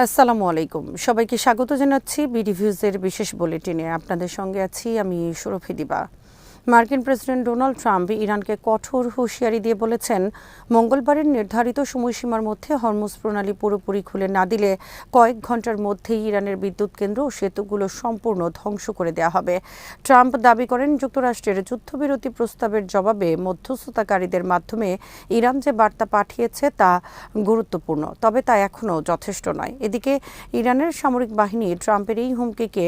আসসালামু আলাইকুম, সবাইকে স্বাগত জানাচ্ছি বিডিভিউজের বিশেষ বুলেটিনে। আপনাদের সঙ্গে আছি আমি সুরভি দিবা। মার্কিন প্রেসিডেন্ট ডোনাল্ড ট্রাম্প ইরানকে কঠোর হুঁশিয়ারি দিয়ে বলেছেন, মঙ্গলবারের নির্ধারিত সময়সীমার মধ্যে হরমুজ প্রণালী পুরোপুরি খুলে না দিলে কয়েক ঘন্টার মধ্যেই ইরানের বিদ্যুৎ কেন্দ্র ও সেতুগুলো সম্পূর্ণ ধ্বংস করে দেওয়া হবে। ট্রাম্প দাবি করেন, যুক্তরাষ্ট্রের যুদ্ধবিরতি প্রস্তাবের জবাবে মধ্যস্থতাকারীদের মাধ্যমে ইরান যে বার্তা পাঠিয়েছে তা গুরুত্বপূর্ণ, তবে তা এখনও যথেষ্ট নয়। এদিকে ইরানের সামরিক বাহিনী ট্রাম্পের এই হুমকিকে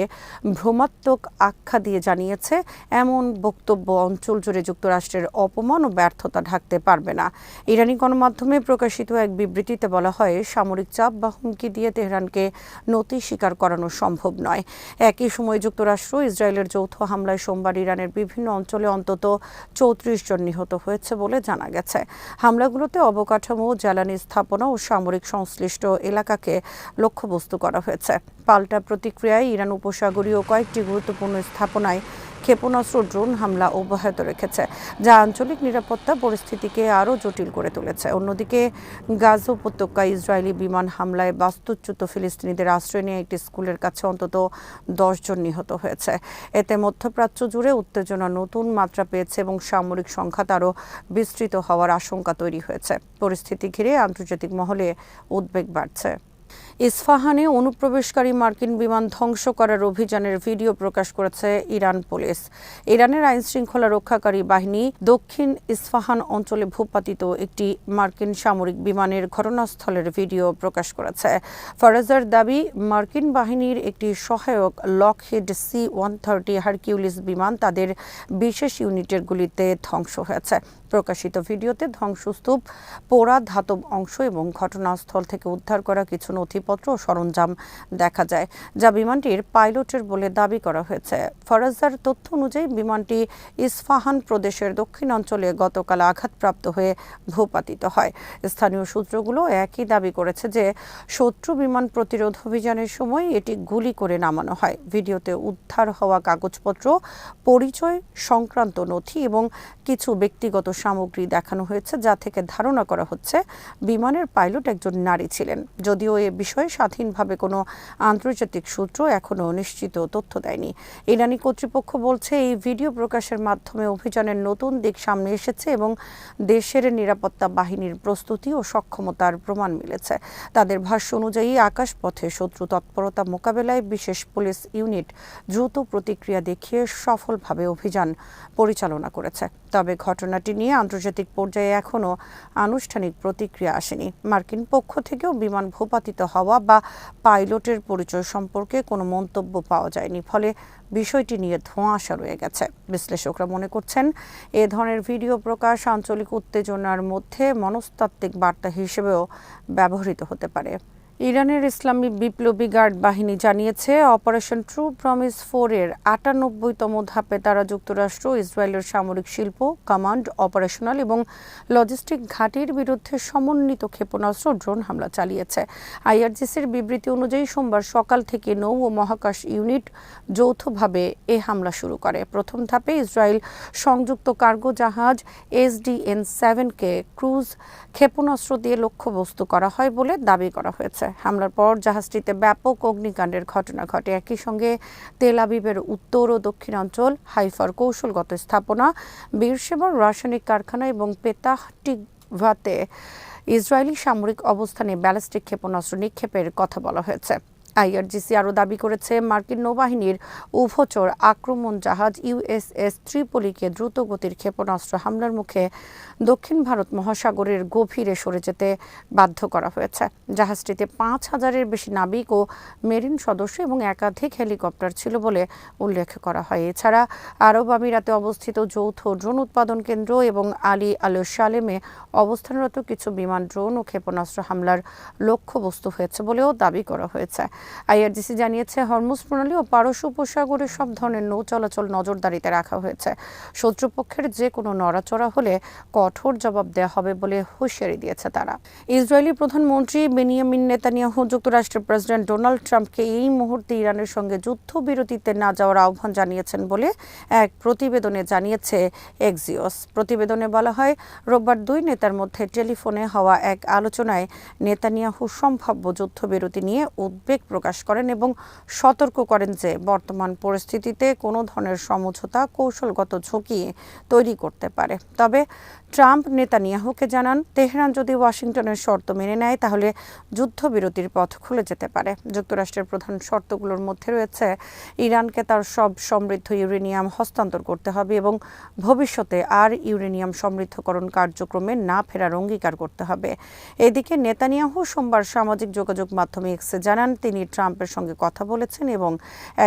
ভ্রমাত্মক আখ্যা দিয়ে জানিয়েছে, এমন বক্তব্য অঞ্চল জুড়ে যুক্তরাষ্ট্রের অপমান ও ব্যর্থতা ঢাকতে পারবে না। ইরানি গণমাধ্যমে প্রকাশিত এক বিবৃতিতে বলা হয়, সামরিক চাপ বা হুমকি দিয়ে তেহরানকে নতি স্বীকার করানো সম্ভব নয়। একই সময় যুক্তরাষ্ট্র ইসরায়েলের যৌথ হামলায় সোমবার ইরানের বিভিন্ন অঞ্চলে অন্তত 34 জন নিহত হয়েছে বলে জানা গেছে। হামলাগুলোতে অবকাঠামো, জ্বালানি স্থাপনা ও সামরিক সংশ্লিষ্ট এলাকাকে লক্ষ্যবস্তু করা হয়েছে। পাল্টা প্রতিক্রিয়ায় ইরান উপসাগরীয় কয়েকটি গুরুত্বপূর্ণ স্থাপনায় ক্ষেপণাস্ত্র, ড্রোন হামলা অব্যাহত রেখেছে, যা আঞ্চলিক নিরাপত্তা পরিস্থিতিকে আরও জটিল করে তুলেছে। অন্যদিকে গাজা উপত্যকায় ইসরায়েলি বিমান হামলায় বাস্তুচ্যুত ফিলিস্তিনিদের আশ্রয় নিয়ে একটি স্কুলের কাছে অন্তত 10 জন নিহত হয়েছে। এতে মধ্যপ্রাচ্য জুড়ে উত্তেজনা নতুন মাত্রা পেয়েছে এবং সামরিক সংঘাত আরও বিস্তৃত হওয়ার আশঙ্কা তৈরি হয়েছে। পরিস্থিতি ঘিরে আন্তর্জাতিক মহলে উদ্বেগ বাড়ছে। ইস্পাহানে অনুপ্রবেশকারী মার্কিন বিমান ধ্বংস করার অভিযানের ভিডিও প্রকাশ করেছে ইরান পুলিশ। ইরানের আইনশৃঙ্খলা রক্ষাকারী বাহিনী দক্ষিণ ইস্পাহান অঞ্চলে ভূপাতিত একটি মার্কিন সামরিক বিমানের ঘটনাস্থলের ভিডিও প্রকাশ করেছে। ফরাজার দাবি, মার্কিন বাহিনীর একটি সহায়ক লকহিড C-130 হারকিউলিস বিমান তাদের বিশেষ ইউনিটের গুলিতে ধ্বংস হয়েছে। প্রকাশিত ভিডিওতে ধ্বংসস্তূপ, পোড়া ধাতব অংশ এবং ঘটনাস্থল থেকে উদ্ধার করা কিছু নথিপত্র ও সরঞ্জাম দেখা যায়, যা বিমানটির পাইলটের বলে দাবি করা হয়েছে। ফরাজার তথ্য অনুযায়ী বিমানটি ইস্পাহান প্রদেশের দক্ষিণাঞ্চলে গতকাল আঘাতপ্রাপ্ত হয়ে ভূপাতিত হয়। স্থানীয় সূত্রগুলো একই দাবি করেছে যে শত্রু বিমান প্রতিরোধ অভিযানের সময় এটি গুলি করে নামানো হয়। ভিডিওতে উদ্ধার হওয়া কাগজপত্র, পরিচয় সংক্রান্ত নথি এবং কিছু ব্যক্তিগত সামগ্রী দেখানো হয়েছে, যা থেকে ধারণা করা হচ্ছে বিমানের পাইলট একজন নারী ছিলেন, যদিও এ বিষয়ে স্বাধীনভাবে কোনো আন্তর্জাতিক সূত্র এখনও নিশ্চিত তথ্য দেয়নি। ইরানি কর্তৃপক্ষ বলছে, এই ভিডিও প্রকাশের মাধ্যমে অভিযানের নতুন দিক সামনে এসেছে এবং দেশের নিরাপত্তা বাহিনীর প্রস্তুতি ও সক্ষমতার প্রমাণ মিলেছে। তাদের ভাষ্য অনুযায়ী আকাশপথে শত্রু তৎপরতা মোকাবেলায় বিশেষ পুলিশ ইউনিট দ্রুত প্রতিক্রিয়া দেখিয়ে সফলভাবে অভিযান পরিচালনা করেছে। তবে ঘটনাটি নিয়ে আন্তর্জাতিক পর্যায়ে এখনও আনুষ্ঠানিক প্রতিক্রিয়া আসেনি। মার্কিন পক্ষ থেকেও বিমান ভূপাতিত হওয়া বা পাইলটের পরিচয় সম্পর্কে কোনো মন্তব্য পাওয়া যায়নি, ফলে বিষয়টি নিয়ে ধোঁয়াশা রয়ে গেছে। বিশ্লেষকরা মনে করছেন, এ ধরনের ভিডিও প্রকাশ আঞ্চলিক উত্তেজনার মধ্যে মনস্তাত্ত্বিক বার্তা হিসেবেও ব্যবহৃত হতে পারে। ইরানের ইসলামী বিপ্লবী গার্ড বাহিনী জানিয়েছে, অপারেশন ট্রু প্রমিস 4 এর 98তম ধাপে তারা যুক্তরাষ্ট্র, ইসরায়েলের সামরিক শিল্প, কমান্ড, অপারেশনাল এবং লজিস্টিক ঘাঁটির বিরুদ্ধে সমন্বিত ক্ষেপণাস্ত্র, ড্রোন হামলা চালিয়েছে। আইআরজিসির বিবৃতি অনুযায়ী সোমবার সকাল থেকে নৌ ও মহাকাশ ইউনিট যৌথভাবে এ হামলা শুরু করে। প্রথম ধাপে ইসরায়েল সংযুক্ত কার্গো জাহাজ SDN-7কে ক্রুজ ক্ষেপণাস্ত্র দিয়ে লক্ষ্যবস্তু করা হয় বলে দাবি করা হয়েছে। হামলার পর জাহাজটিতে ব্যাপক অগ্নিকাণ্ডের ঘটনা ঘটে। একই সঙ্গে তেল আবিবের উত্তর ও দক্ষিণাঞ্চল, হাইফার কৌশলগত স্থাপনা, বীরশেবার রাসায়নিক কারখানা এবং পেতাহ টিকভাতে ইসরায়েলি সামরিক অবস্থানে ব্যালিস্টিক ক্ষেপণাস্ত্র নিক্ষেপের কথা বলা হয়েছে। আইআরজিসি আরও দাবি করেছে, মার্কিন নৌবাহিনীর উভচর আক্রমণ জাহাজ USS ত্রিপলিকে দ্রুতগতির ক্ষেপণাস্ত্র হামলার মুখে দক্ষিণ ভারত মহাসাগরের গভীরে সরে যেতে বাধ্য করা হয়েছে। জাহাজটিতে 5,000-এর বেশি নাবিক ও মেরিন সদস্য এবং একাধিক হেলিকপ্টার ছিল বলে উল্লেখ করা হয়। এছাড়া আরব আমিরাতে অবস্থিত যৌথ ড্রোন উৎপাদন কেন্দ্র এবং আলী আল সালেমে অবস্থানরত কিছু বিমান, ড্রোন ও ক্ষেপণাস্ত্র হামলার লক্ষ্যবস্তু হয়েছে বলেও দাবি করা হয়েছে। আইআরজিসি জানিয়েছে, হরমুজ প্রণালী ও পারস্য উপসাগরে সব ধরনের নৌ চলাচল নজরদারিতে রাখা হয়েছে। শত্রুপক্ষের যে কোনো নড়াচড়া হলে কঠোর জবাব দেওয়া হবে বলে হুঁশিয়ারি দিয়েছে তারা। ইসরায়েলি প্রধানমন্ত্রী বেনিয়ামিন নেতানিয়াহু যুক্তরাষ্ট্রের প্রেসিডেন্ট ডোনাল্ড ট্রাম্পকে এই মুহূর্তে ইরানের সঙ্গে যুদ্ধবিরতিতে না যাওয়ার আহ্বান জানিয়েছেন বলে এক প্রতিবেদনে জানিয়েছে এক্সিওস। প্রতিবেদনে বলা হয়, রোববার দুই নেতার মধ্যে টেলিফোনে হওয়া এক আলোচনায় নেতানিয়াহু সম্ভাব্য যুদ্ধবিরতি নিয়ে উদ্বেগ প্রকাশ করেন এবং সতর্ক করেন যে বর্তমান পরিস্থিতিতে কোনো ধরনের সমঝোতা কৌশলগত ঝুঁকি তৈরি করতে পারে। তবে ট্রাম্প নেতানিয়াহুকে জানান, তেহরান যদি ওয়াশিংটনের শর্ত মেনে নেয় তাহলে যুদ্ধবিরতির পথ খুলে যেতে পারে। যুক্তরাষ্ট্রের প্রধান শর্তগুলোর মধ্যে রয়েছে ইরানকে তার সব সমৃদ্ধ ইউরেনিয়াম হস্তান্তর করতে হবে এবং ভবিষ্যতে আর ইউরেনিয়াম সমৃদ্ধকরণ কার্যক্রমে না ফেরার অঙ্গীকার করতে হবে। এদিকে নেতানিয়াহু সোমবার সামাজিক যোগাযোগ মাধ্যমে এক্সে জানান, তিনি ট্রাম্পের সঙ্গে কথা বলেছেন এবং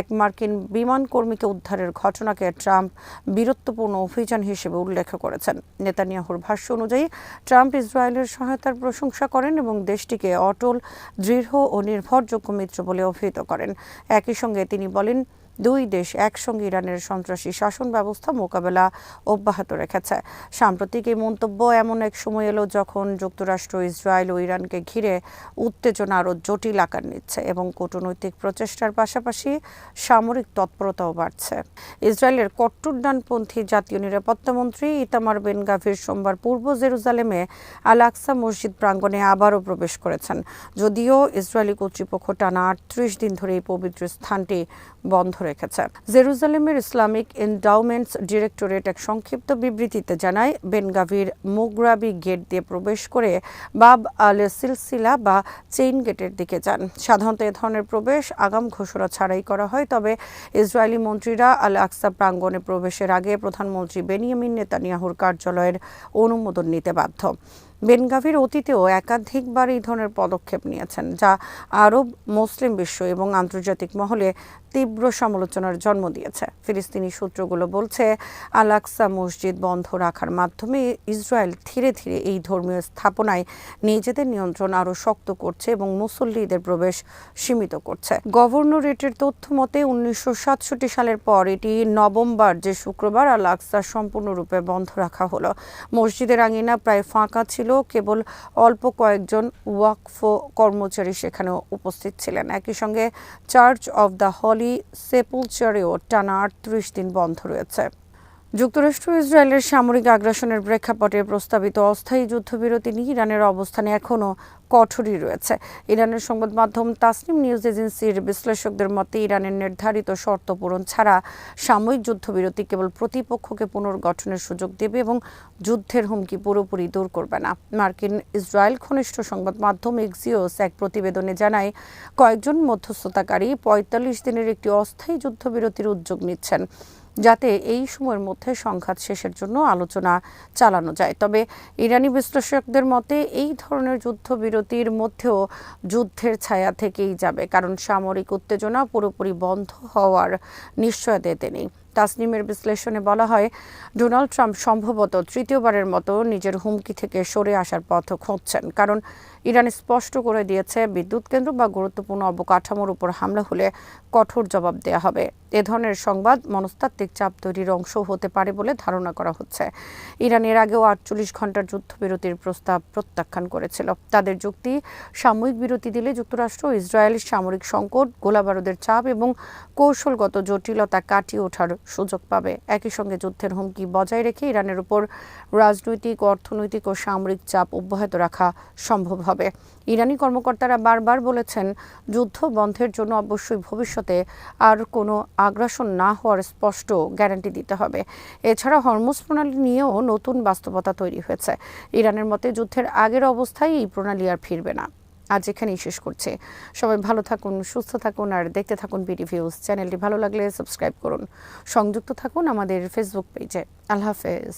এক মার্কিন বিমান কর্মীকে উদ্ধারের ঘটনাকে ট্রাম্প বীরত্বপূর্ণ অভিযান হিসেবে উল্লেখ করেছেন। নেতানিয়াহুর ভাষ্য অনুযায়ী ট্রাম্প ইসরায়েলের সহায়তার প্রশংসা করেন এবং দেশটিকে অটল, দৃঢ় ও নির্ভরযোগ্য মিত্র বলে অভিহিত করেন। একই সঙ্গে তিনি বলেন, দুই দেশ একসঙ্গে ইরানের সন্ত্রাসী শাসন ব্যবস্থা মোকাবেলা অব্যাহত রেখেছে। সাম্প্রতিক এই মন্তব্য এমন এক সময় এলো যখন যুক্তরাষ্ট্র, ইসরায়েল ও ইরানকে ঘিরে উত্তেজনা আরও জটিল আকার নিচ্ছে এবং কূটনৈতিক প্রচেষ্টার পাশাপাশি সামরিক তৎপরতাও বাড়ছে। ইসরায়েলের কট্টর ডানপন্থী জাতীয় নিরাপত্তা মন্ত্রী ইতামার বেন গাভির সোমবার পূর্ব জেরুজালেমে আল আকসা মসজিদ প্রাঙ্গণে আবারও প্রবেশ করেছেন। যদিও ইসরায়েলি কর্তৃপক্ষ টানা 38 দিন ধরে এই পবিত্র স্থানটি বন্ধ রেখেছে। জেরুজালেমের ইসলামিক এন্ডাউমেন্টস ডিরেক্টরেট এক সংক্ষিপ্ত বিবৃতিতে জানায়, বেন গাভির মুগরাবি গেট দিয়ে প্রবেশ করে বাব আল সিলসিলা বা চেইন গেটের দিকে যান। সাধারণত এ ধরনের প্রবেশ আগাম ঘোষণা ছাড়াই করা হয়, তবে ইসরায়েলি মন্ত্রীরা আল আকসা প্রাঙ্গণে প্রবেশের আগে প্রধানমন্ত্রী বেনিয়ামিন নেতানিয়াহুর কার্যালয়ের অনুমোদন নিতে বাধ্য। বেন গাভির অতীতেও একাধিকবার এই ধরনের পদক্ষেপ নিয়েছেন, যা আরব, মুসলিম বিশ্ব এবং আন্তর্জাতিক মহলে তীব্র সমালোচনার জন্ম দিয়েছে। ফিলিস্তিনি সূত্রগুলো বলছে, আল আকসা মসজিদ বন্ধ রাখার মাধ্যমে ইসরায়েল ধীরে ধীরে এই ধর্মীয় স্থাপনায় নিজেদের নিয়ন্ত্রণ আরও শক্ত করছে এবং মুসল্লিদের প্রবেশ সীমিত করছে। গভর্নরেটের তথ্য মতে 1967 সালের পর এটি নবমবার যে শুক্রবার আল আকসা সম্পূর্ণরূপে বন্ধ রাখা হলো। মসজিদের আঙিনা প্রায় ফাঁকা ছিল, কেবল অল্প কয়েকজন ওয়াকফ কর্মচারী সেখানেও উপস্থিত ছিলেন। একই সঙ্গে চার্চ অব দ্য হলি সেপুলচারেও টানা 38 দিন বন্ধ রয়েছে। যুক্তরাষ্ট্র ইসরায়েলের সামরিক আগ্রাসনের প্রেক্ষাপটে প্রস্তাবিত অস্থায়ী যুদ্ধবিরতি নিয়ে ইরানের অবস্থানে এখনও কঠোরই রয়েছে। ইরানের সংবাদ মাধ্যম তাসনিম নিউজ এজেন্সির বিশ্লেষকদের মতে, ইরানের নির্ধারিত শর্ত পূরণ ছাড়া সাময়িক যুদ্ধবিরতি কেবল প্রতিপক্ষকে পুনর্গঠনের সুযোগ দেবে এবং যুদ্ধের হুমকি পুরোপুরি দূর করবে না। মার্কিন ইসরায়েল ঘনিষ্ঠ সংবাদ মাধ্যম এক্সিওস এক প্রতিবেদনে জানায়, কয়েকজন মধ্যস্থতাকারী 45 দিনের একটি অস্থায়ী যুদ্ধবিরতির উদ্যোগ নিচ্ছেন, যাতে এই সময়ের মধ্যে সংঘাত শেষের জন্য আলোচনা চালানো যায়। তবে ইরানি বিশ্লেষকদের মতে, এই ধরনের যুদ্ধবিরতির মধ্যেও যুদ্ধের ছায়া থেকেই যাবে, কারণ সামরিক উত্তেজনা পুরোপুরি বন্ধ হওয়ার নিশ্চয়তা এতে নেই। তাসনিমের বিশ্লেষণে বলা হয়, ডোনাল্ড ট্রাম্প সম্ভবত তৃতীয়বারের মতো নিজের হুমকি থেকে সরে আসার পথ খুঁজছেন, কারণ ইরান স্পষ্ট করে দিয়েছে, বিদ্যুৎ কেন্দ্র বা গুরুত্বপূর্ণ অবকাঠামোর উপর হামলা হলে কঠোর জবাব দেওয়া হবে। এ ধরনের সংবাদ মনস্তাত্ত্বিক চাপ তৈরির অংশ হতে পারে বলে ধারণা করা হচ্ছে। ইরান এর আগেও 48 ঘণ্টার যুদ্ধবিরতির প্রস্তাব প্রত্যাখ্যান করেছিল। তাদের যুক্তি, সাময়িক বিরতি দিলে যুক্তরাষ্ট্র ইসরায়েল সামরিক সংকট, গোলাবারুদের চাপ এবং কৌশলগত জটিলতা কাটিয়ে ওঠার সুযোগ পাবে। একই সঙ্গে যুদ্ধের হুমকি বজায় রেখে ইরানের উপর রাজনৈতিক, অর্থনৈতিক ও সামরিক চাপ অব্যাহত রাখা সম্ভব হবে। ইরানি কর্মকর্তারা বারবার বলেছেন, যুদ্ধ বন্ধের জন্য অবশ্যই ভবিষ্যতে আর কোনো আগ্রাসন না হওয়ার স্পষ্ট গ্যারান্টি দিতে হবে। এছাড়া হরমুজ প্রণালী নিয়েও নতুন বাস্তবতা তৈরি হয়েছে। ইরানের মতে, যুদ্ধের আগের অবস্থায় এই প্রণালী আর ফিরবে না। আজ এখানেই শেষ করছি। সবাই ভালো থাকুন, সুস্থ থাকুন আর দেখতে থাকুন বিডি ভিউজ। চ্যানেলটি ভালো লাগলে সাবস্ক্রাইব করুন। সংযুক্ত থাকুন আমাদের ফেসবুক পেজে। আল্লাহ হাফেজ।